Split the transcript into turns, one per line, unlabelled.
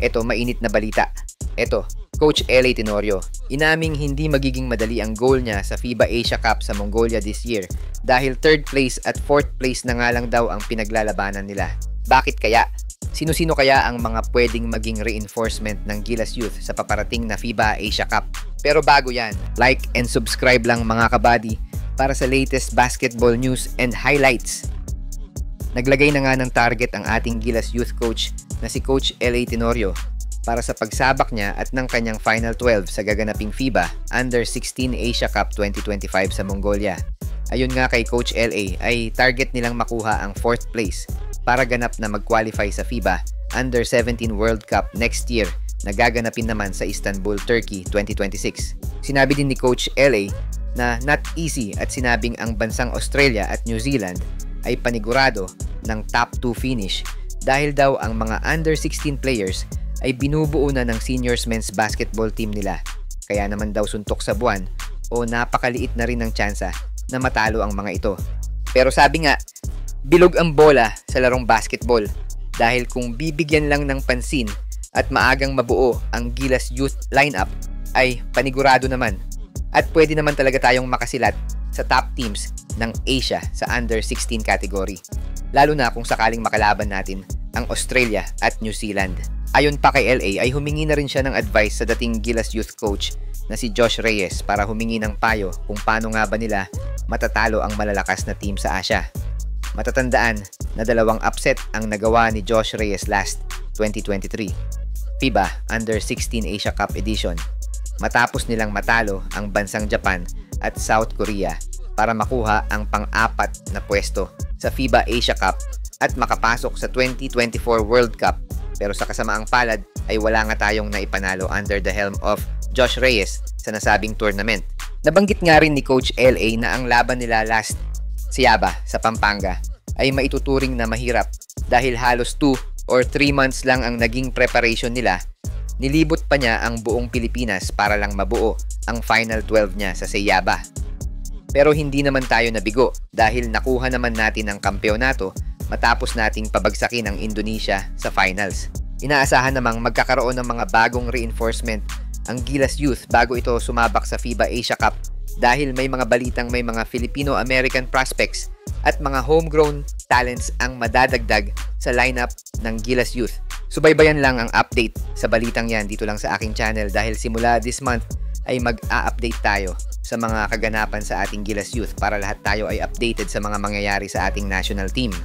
Eto, mainit na balita. Eto, Coach L.A. Tenorio, inaming hindi magiging madali ang goal niya sa FIBA Asia Cup sa Mongolia this year dahil 3rd place at 4th place na nga lang daw ang pinaglalabanan nila. Bakit kaya? Sino-sino kaya ang mga pwedeng maging reinforcement ng Gilas Youth sa paparating na FIBA Asia Cup? Pero bago yan, like and subscribe lang mga kabady para sa latest basketball news and highlights. Naglagay na nga ng target ang ating Gilas Youth coach na si Coach L.A. Tenorio para sa pagsabak niya at ng kanyang Final 12 sa gaganaping FIBA Under-16 Asia Cup 2025 sa Mongolia. Ayon nga kay Coach L.A. ay target nilang makuha ang 4th place para ganap na mag-qualify sa FIBA Under-17 World Cup next year na gaganapin naman sa Istanbul, Turkey 2026. Sinabi din ni Coach L.A. na not easy at sinabing ang bansang Australia at New Zealand ay panigurado ng top 2 finish dahil daw ang mga under-16 players ay binubuo na ng seniors men's basketball team nila. Kaya naman daw suntok sa buwan o napakaliit na rin ng tsansa na matalo ang mga ito. Pero sabi nga, bilog ang bola sa larong basketball dahil kung bibigyan lang ng pansin at maagang mabuo ang Gilas Youth lineup ay panigurado naman at pwede naman talaga tayong makasilat sa top teams ng Asia sa under-16 category. Lalo na kung sakaling makalaban natin ang Australia at New Zealand. Ayon pa kay LA ay humingi na rin siya ng advice sa dating Gilas Youth coach na si Josh Reyes para humingi ng payo kung paano nga ba nila matatalo ang malalakas na team sa Asia. Matatandaan na 2 upset ang nagawa ni Josh Reyes last 2023 FIBA Under-16 Asia Cup Edition matapos nilang matalo ang bansang Japan at South Korea para makuha ang pang-4 na pwesto sa FIBA Asia Cup at makapasok sa 2024 World Cup. Pero sa kasamaang palad ay wala nga tayong naipanalo under the helm of Josh Reyes sa nasabing tournament. Nabanggit nga rin ni Coach LA na ang laban nila last Siaba sa Pampanga ay maituturing na mahirap dahil halos 2 or 3 months lang ang naging preparation nila. Nilibot pa niya ang buong Pilipinas para lang mabuo ang Final 12 niya sa Siaba. Pero hindi naman tayo nabigo dahil nakuha naman natin ang kampeonato matapos nating pabagsakin ang Indonesia sa finals. Inaasahan namang magkakaroon ng mga bagong reinforcement ang Gilas Youth bago ito sumabak sa FIBA Asia Cup dahil may mga balitang may mga Filipino-American prospects at mga homegrown talents ang madadagdag sa lineup ng Gilas Youth. Subaybayan lang ang update sa balitang yan dito lang sa aking channel dahil simula this month ay mag-a-update tayo sa mga kaganapan sa ating Gilas Youth para lahat tayo ay updated sa mga mangyayari sa ating national team.